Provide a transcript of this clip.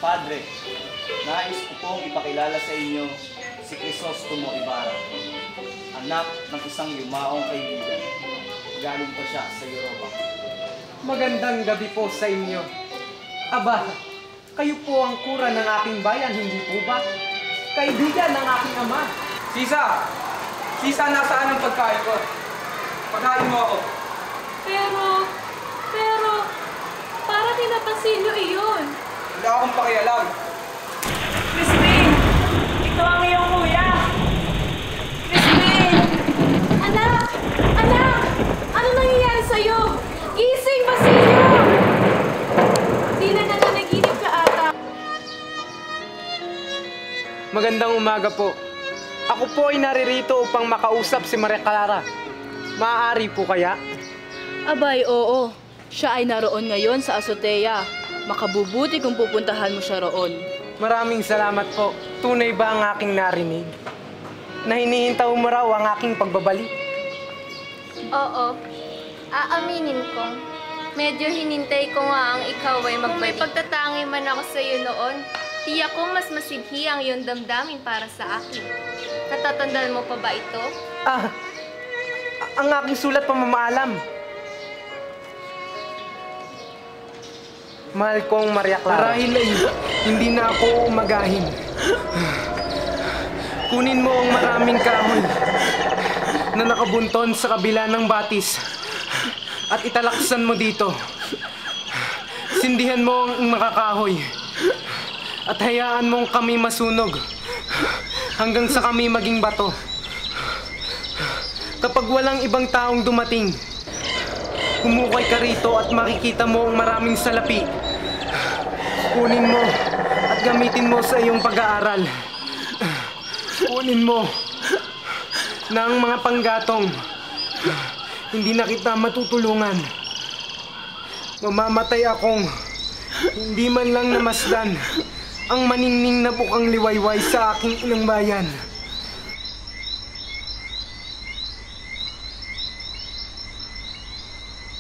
Padre, nais ko pong ipakilala sa inyo si Crisostomo Ibarra, anak ng isang yumaong kaibigan. Galing pa siya sa Europa. Magandang gabi po sa inyo. Aba, kayo po ang kura ng aking bayan, hindi po ba? Kaibigan ng aking ama. Sisa! Sisa, nasaan ang pagkain ko? Pagkain mo ako. Pero, para tinapansin niyo iyon. Wala akong pakialam. Christine! Ito ang iyong kuya! Christine! Anak! Ano nangyayari sa'yo? Gising, Basilio! Di na nananaginip ka ata. Magandang umaga po. Ako po ay naririto upang makausap si Maria Clara. Maaari po kaya? Abay, oo. Siya ay naroon ngayon sa azotea. Makabubuti kung pupuntahan mo siya roon. Maraming salamat po. Tunay ba ang aking narinig? Na hinihintaw mo raw ang aking pagbabalik? Oo. Aaminin ko. Medyo hinintay ko nga ang ikaw ay magbalik. Kung may pagtatangi man ako sa iyo noon, tiyak ko mas masidhi ang iyong damdamin para sa akin. Natatandaan mo pa ba ito? Ang aking sulat pamamaalam. Mahal kong Maria Clara. Marahil ay hindi na ako umagahin. Kunin mo ang maraming kahoy na nakabunton sa kabila ng batis at italaksan mo dito. Sindihan mo ang makakahoy at hayaan mong kami masunog hanggang sa kami maging bato. Kapag walang ibang taong dumating, humukay ka rito at makikita mo ang maraming salapi. Kunin mo at gamitin mo sa iyong pag-aaral. Kunin mo na ang mga panggatong hindi na kita matutulungan. Mamamatay akong hindi man lang namasdan ang maningning na bukang liwayway sa aking inang bayan.